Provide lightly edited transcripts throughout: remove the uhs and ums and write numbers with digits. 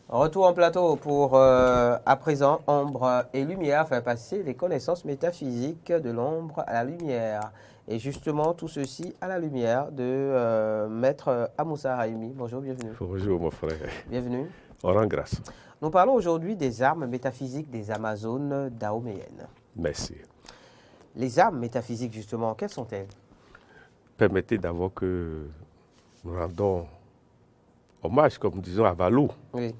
Retour en plateau pour à présent Ombre et Lumière, faire passer les connaissances métaphysiques de l'ombre à la lumière. Et justement, tout ceci à la lumière de Maître Amoussa Raimi. Bonjour, bienvenue. Bonjour mon frère. Bienvenue. On rend grâce. Nous parlons aujourd'hui des armes métaphysiques des Amazones dahoméennes. Merci. Les armes métaphysiques, justement, quelles sont-elles? Permettez d'abord que nous rendons hommage, comme nous disons, à Valou. Oui,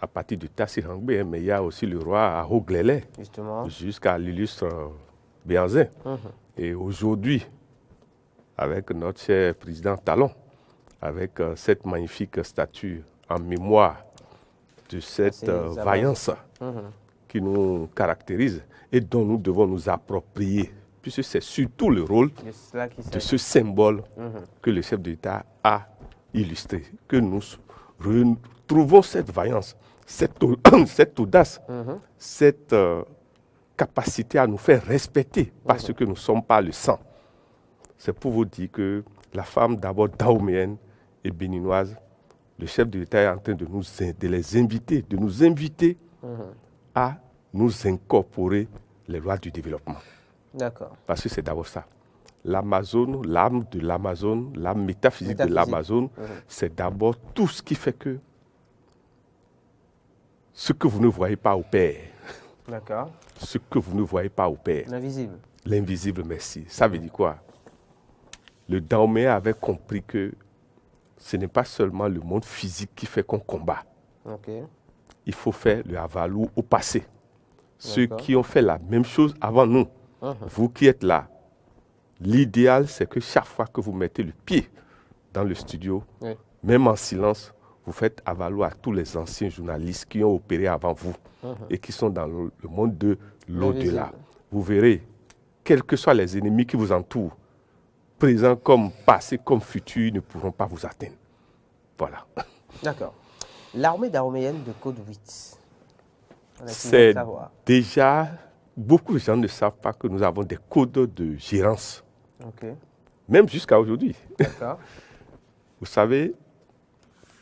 À partir du Tassirangbe, mais il y a aussi le roi Ahoglélé, justement. jusqu'à l'illustre Béanzin. Mhm. Et aujourd'hui, avec notre cher président Talon, avec cette magnifique statue en mémoire de cette Ces Amazones. vaillance Mhm. qui nous caractérise et dont nous devons nous approprier, puisque c'est surtout le rôle C'est cela qui de s'agit. ce symbole Mhm. que le chef d'État a illustré, que nous retrouvons cette vaillance, cette audace, Mhm. cette capacité à nous faire respecter parce que nous ne sommes pas le sang. C'est pour vous dire que la femme d'abord dahoméenne et béninoise, le chef de l'État est en train de les inviter, de nous inviter à nous incorporer les lois du développement. D'accord. Parce que c'est d'abord ça. L'Amazone, l'âme de l'Amazone, l'âme métaphysique de l'Amazone, c'est d'abord tout ce qui fait que ce que vous ne voyez pas opère. D'accord. Ce que vous ne voyez pas opère. L'invisible. L'invisible, merci. Ça veut dire quoi? Le Dahomey avait compris que ce n'est pas seulement le monde physique qui fait qu'on combat. Ok. Il faut faire le avalou au passé. Ceux D'accord. qui ont fait la même chose avant nous, vous qui êtes là, l'idéal, c'est que chaque fois que vous mettez le pied dans le studio, Oui. même en silence, vous faites avalou à tous les anciens journalistes qui ont opéré avant vous et qui sont dans le monde de l'au-delà. L'invisible. Vous verrez, quels que soient les ennemis qui vous entourent, présents comme passés comme futurs, ne pourront pas vous atteindre. Voilà. D'accord. L'armée dahoméenne de Code 8. On a fini de C'est savoir. déjà, beaucoup de gens ne savent pas que nous avons des codes de gérance, Ok. même jusqu'à aujourd'hui. D'accord. Vous savez,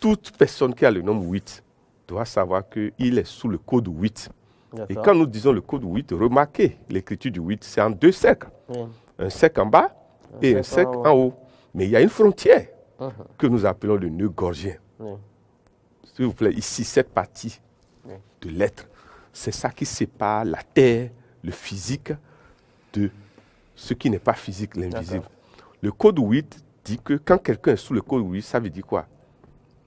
toute personne qui a le nombre 8 doit savoir qu'il est sous le code 8. Et D'accord. quand nous disons le code 8, remarquez, l'écriture du 8, c'est en deux cercles. Oui. Un cercle en bas et un cercle cercle en en haut. Mais il y a une frontière Mhm. que nous appelons le nœud gorgien. Oui. S'il vous plaît, ici, cette partie Oui. de l'être, c'est ça qui sépare la terre, le physique, de ce qui n'est pas physique, l'invisible. Le code 8 dit que quand quelqu'un est sous le code 8, ça veut dire quoi?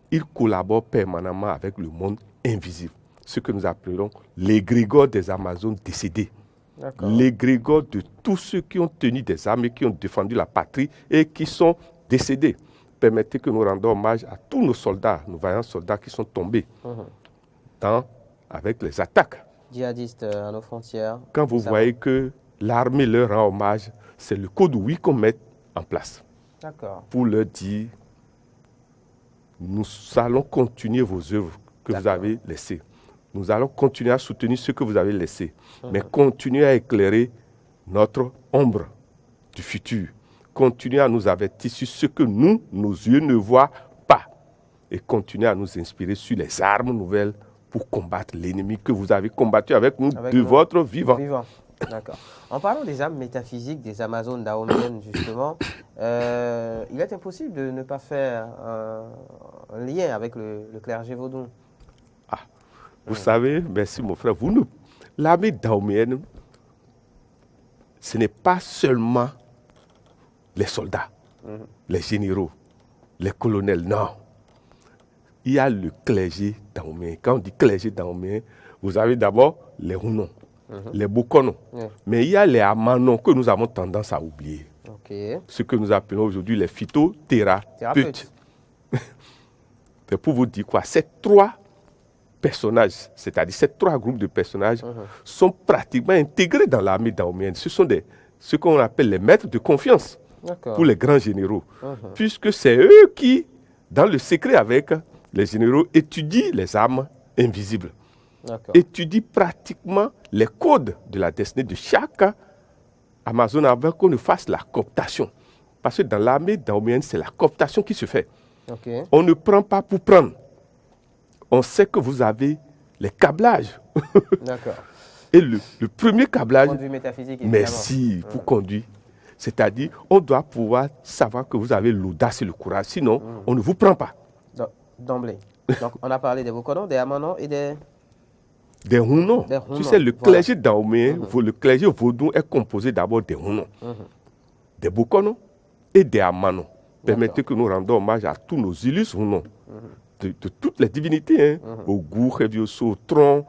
Il collabore permanemment avec le monde invisible, ce que nous appelons l'égrégore des Amazones décédés, D'accord. l'égrégore de tous ceux qui ont tenu des armes et qui ont défendu la patrie et qui sont décédés. Permettez que nous rendons hommage à tous nos soldats, nos vaillants soldats qui sont tombés avec les attaques. Djihadistes à nos frontières. Quand vous Ça voyez que l'armée leur rend hommage, c'est le code 8 qu'on met en place va. D'accord. pour leur dire nous allons continuer vos œuvres que vous avez laissées. Nous allons continuer à soutenir ce que vous avez laissé, mais continuer à éclairer notre ombre du futur. Continuer à nous avertir sur ce que nous, nos yeux ne voient pas. Et continuer à nous inspirer sur les armes nouvelles pour combattre l'ennemi que vous avez combattu avec nous Avec de nous. votre vivant. Vivant. D'accord. En parlant des armes métaphysiques des Amazones dahoméennes, justement, il est impossible de ne pas faire un lien avec le clergé vaudou. Vous savez, merci mon frère, l'armée dahoméenne, ce n'est pas seulement les soldats, les généraux, les colonels, non. Il y a le clergé dahoméen. Quand on dit clergé dahoméen, vous avez d'abord les Rounon, les Bokono, mais il y a les Amanon que nous avons tendance à oublier. Ok. Ce que nous appelons aujourd'hui les phytothérapeutes. C'est pour vous dire quoi? Ces trois personnages, c'est-à-dire ces trois groupes de personnages, sont pratiquement intégrés dans l'armée dahoméenne. Ce sont ce qu'on appelle les maîtres de confiance pour les grands généraux, puisque c'est eux qui, dans le secret avec les généraux, étudient les armes invisibles, étudient pratiquement les codes de la destinée de chaque Amazone avant qu'on ne fasse la cooptation. Parce que dans l'armée dahoméenne, c'est la cooptation qui se fait. Okay. On ne prend pas pour prendre. On sait que vous avez les câblages. D'accord. Et le premier câblage, Point de vue métaphysique, évidemment. merci pour conduire. C'est-à-dire, on doit pouvoir savoir que vous avez l'audace et le courage. Sinon, on ne vous prend pas. D'emblée. Donc, on a parlé des Bokono, des Amanon et des Hunnons. Tu sais, le voilà. clergé dahoméen, le clergé vaudou est composé d'abord des Hunnons, des Bokono et des Amanon. Permettez que nous rendons hommage à tous nos illustres Hunnons, de toutes les divinités, au Ogou, Revioso, Tron,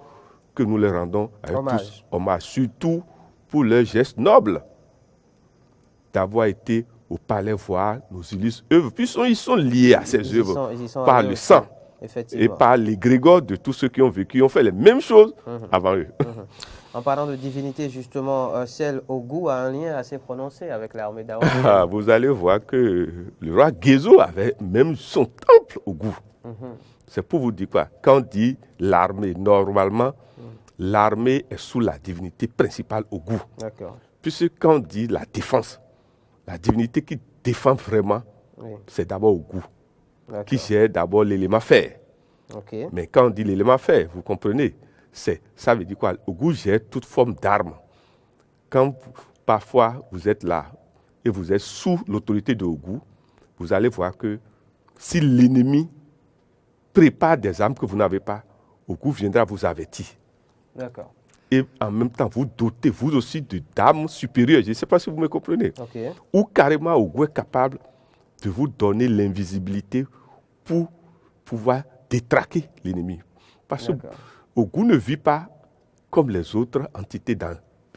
que nous les rendons avec tous hommage, surtout pour leur geste noble d'avoir été au palais voir nos illustres œuvres. Puis ils sont liés à ces œuvres par le sang et par l'égrégore de tous ceux qui ont vécu, ont fait les mêmes choses avant eux. En parlant de divinité, justement, celle au goût a un lien assez prononcé avec l'armée dahoméenne. Vous allez voir que le roi Gézo avait même son temple au goût. C'est pour vous dire quoi? Quand on dit l'armée, normalement, l'armée est sous la divinité principale au goût. Puisque quand on dit la défense, la divinité qui défend vraiment, c'est d'abord au goût, qui gère d'abord l'élément fer. Mais quand on dit l'élément fer, vous comprenez, ça veut dire quoi? Ogou gère toute forme d'arme. Quand parfois vous êtes là et vous êtes sous l'autorité de Ogou, vous allez voir que si l'ennemi prépare des armes que vous n'avez pas, Ogou viendra vous avertir. D'accord. Et en même temps, vous dotez vous aussi d'armes supérieures. Je ne sais pas si vous me comprenez. Ou carrément, Ogou est capable de vous donner l'invisibilité pour pouvoir détraquer l'ennemi. Parce que Ogou ne vit pas comme les autres entités,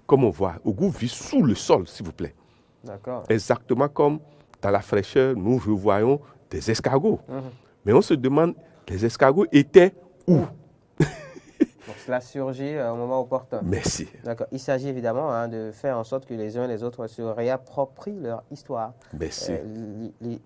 comme on voit. Ogou vit sous le sol, s'il vous plaît. Exactement comme dans la fraîcheur, nous revoyons des escargots. Mais on se demande, les escargots étaient où? Donc cela surgit au moment opportun. Merci. D'accord. Il s'agit évidemment de faire en sorte que les uns et les autres se réapproprient leur histoire. Merci.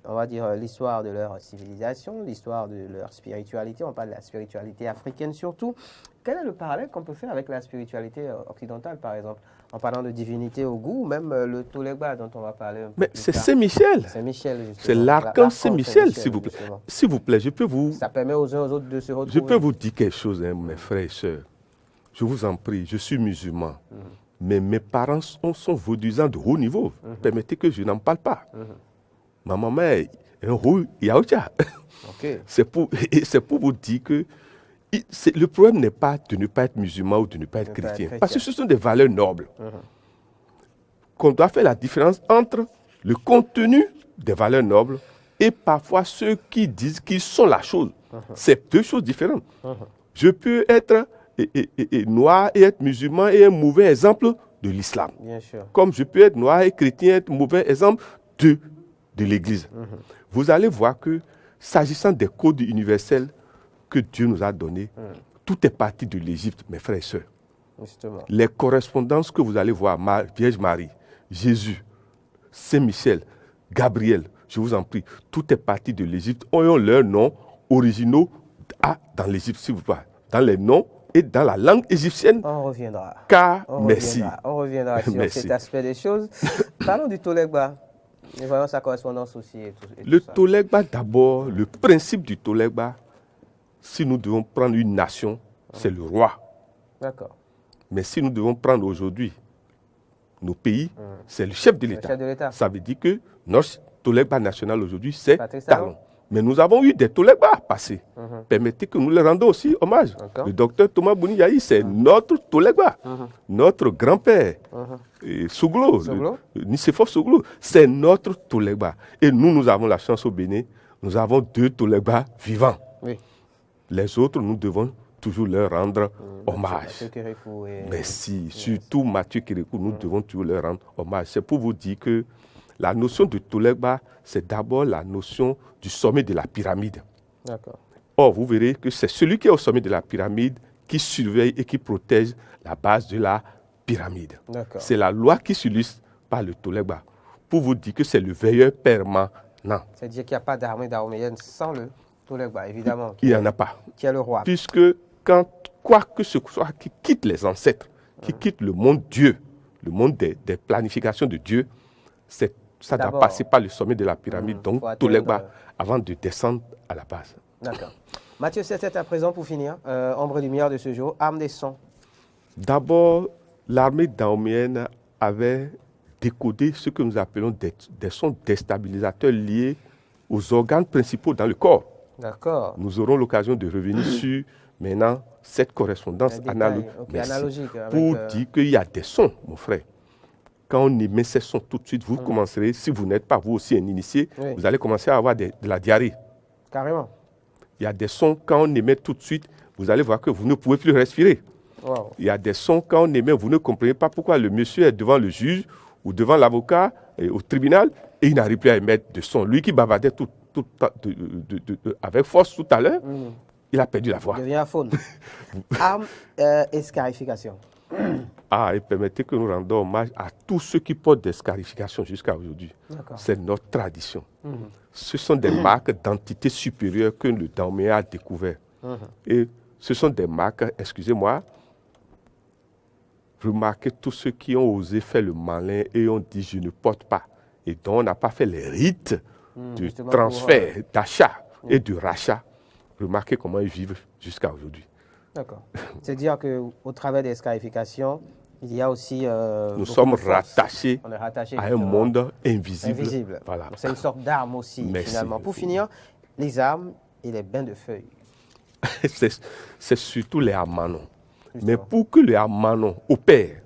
On va dire l'histoire de leur civilisation, l'histoire de leur spiritualité. On parle de la spiritualité africaine surtout. Quel est le parallèle qu'on peut faire avec la spiritualité occidentale, par exemple, en parlant de divinité au goût, ou même le Tolegba dont on va parler un peu plus tard. C'est Saint-Michel. C'est l'archange Saint-Michel, s'il vous plaît. S'il vous plaît, je peux vous... Ça permet aux uns aux autres de se retrouver. Je peux vous dire quelque chose, mes frères et sœurs. Je vous en prie, je suis musulman. Mais mes parents sont vaudisants de haut niveau. Permettez que je n'en parle pas. Ma maman est un haut yaoucha. C'est pour vous dire que le problème n'est pas de ne pas être musulman ou de ne pas être chrétien. Parce que ce sont des valeurs nobles. Qu'on doit faire la différence entre le contenu des valeurs nobles et parfois ceux qui disent qu'ils sont la chose. C'est deux choses différentes. Je peux être noir et être musulman et un mauvais exemple de l'islam. Comme je peux être noir et chrétien et être mauvais exemple de l'Église. Vous allez voir que s'agissant des codes universels que Dieu nous a donnés, tout est parti de l'Égypte, mes frères et sœurs. Les correspondances que vous allez voir, Vierge Marie, Jésus, Saint-Michel, Gabriel, je vous en prie, tout est parti de l'Égypte. Ont leurs noms originaux dans l'Égypte, s'il vous plaît. Dans les noms et dans la langue égyptienne. On reviendra. On reviendra sur cet aspect des choses. Parlons du Tolegba. Nous voyons sa correspondance aussi. Le Tolegba, d'abord, le principe du Tolegba, si nous devons prendre une nation, c'est le roi. D'accord. Mais si nous devons prendre aujourd'hui nos pays, c'est le chef de l'État. Ça veut dire que notre Tolegba national aujourd'hui, c'est Talon. Mais nous avons eu des Tolegba passés. Permettez que nous les rendons aussi hommage. Le docteur Thomas Bouni-Yahi, c'est notre Tolegba. Notre grand-père, Souglo, Nicéphore Souglo, c'est notre Tolegba. Et nous avons la chance au Bénin, nous avons deux Tolegba vivants. Les autres, nous devons toujours leur rendre hommage. Merci. Surtout Mathieu Kérékou, nous devons toujours leur rendre hommage. C'est pour vous dire que la notion de Tolegba, c'est d'abord la notion du sommet de la pyramide. Or, vous verrez que c'est celui qui est au sommet de la pyramide qui surveille et qui protège la base de la pyramide. C'est la loi qui s'illustre par le Tolegba. Pour vous dire que c'est le veilleur permanent. C'est-à-dire qu'il n'y a pas d'armée dahoméenne sans le Tolegba, évidemment. Il n'y en a pas. Qui est le roi. Puisque quoi que ce soit qui quitte les ancêtres, qui quitte le monde Dieu, le monde des planifications de Dieu, ça doit passer par le sommet de la pyramide, donc Tolegba, avant de descendre à la base. D'accord. Mathieu, c'est à présent pour finir. Ombre et lumière de ce jour, arme des sons. D'abord, l'armée dahoméenne avait décodé ce que nous appelons des sons déstabilisateurs liés aux organes principaux dans le corps. D'accord. Nous aurons l'occasion de revenir sur maintenant cette correspondance analogique pour dire qu'il y a des sons, mon frère. Quand on émet ces sons tout de suite, vous commencerez, si vous n'êtes pas vous aussi un initié, vous allez commencer à avoir de la diarrhée. Carrément. Il y a des sons, quand on émet tout de suite, vous allez voir que vous ne pouvez plus respirer. Wow. Il y a des sons, quand on émet, vous ne comprenez pas pourquoi le monsieur est devant le juge ou devant l'avocat au tribunal et il n'arrive plus à émettre de son. Lui qui bavardait avec force tout à l'heure, il a perdu la voix. Il devient faune. Arme et scarification. Et permettez que nous rendons hommage à tous ceux qui portent des scarifications jusqu'à aujourd'hui. C'est notre tradition. Ce sont des marques d'entité supérieure que le Dahoméen a découvert. Et ce sont des marques, excusez-moi, remarquez tous ceux qui ont osé faire le malin et ont dit « je ne porte pas ». Et dont on n'a pas fait les rites de transfert, d'achat et de rachat. Remarquez comment ils vivent jusqu'à aujourd'hui. D'accord. C'est-à-dire qu'au travers des scarifications, il y a aussi... nous sommes rattachés à un monde invisible. Voilà. C'est une sorte d'arme aussi, finalement. Pour finir, les armes et les bains de feuilles. C'est surtout les amanons. Mais pour que le amanon opère,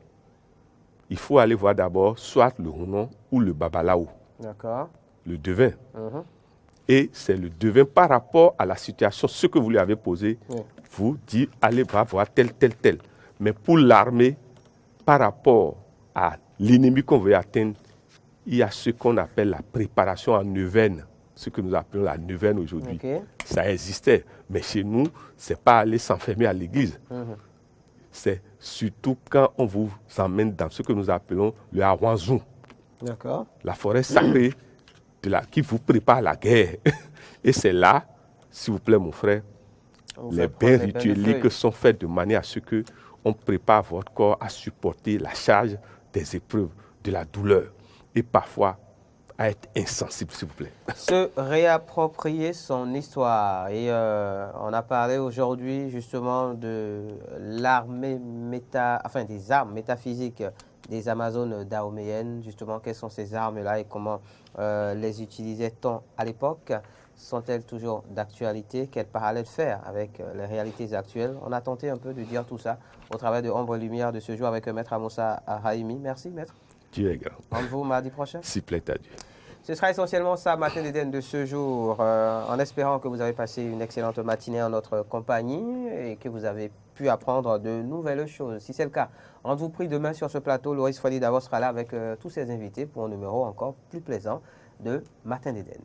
il faut aller voir d'abord soit le Hunon ou le Babalaou. D'accord. Le devin. Et c'est le devin par rapport à la situation, ce que vous lui avez posé, vous dit, allez voir tel. Mais pour l'armée, par rapport à l'ennemi qu'on veut atteindre, il y a ce qu'on appelle la préparation en neuvaine, ce que nous appelons la neuvaine aujourd'hui. Ça existait, mais chez nous, ce n'est pas aller s'enfermer à l'église. C'est surtout quand on vous emmène dans ce que nous appelons le Hawanzou. D'accord. La forêt sacrée qui vous prépare à la guerre. Et c'est là, s'il vous plaît, mon frère, les bains rituels sont faits de manière à ce qu'on prépare votre corps à supporter la charge des épreuves, de la douleur et parfois à être insensible, s'il vous plaît. Se réapproprier son histoire. Et on a parlé aujourd'hui justement de l'armée des armes métaphysiques des Amazones dahoméennes. Justement, quelles sont ces armes-là et comment les utilisait-on à l'époque? Sont-elles toujours d'actualité? Quel parallèle faire avec les réalités actuelles? On a tenté un peu de dire tout ça au travers de Ombre et Lumière de ce jour avec Maître Amoussa Haïmi. Merci, Maître. Dieu est grand. Rendez-vous mardi prochain. S'il plaît à Dieu. Ce sera essentiellement ça, Matin d'Éden de ce jour, en espérant que vous avez passé une excellente matinée en notre compagnie et que vous avez pu apprendre de nouvelles choses. Si c'est le cas, on vous prie demain sur ce plateau, Loris Fadi Davos sera là avec tous ses invités pour un numéro encore plus plaisant de Matin d'Éden.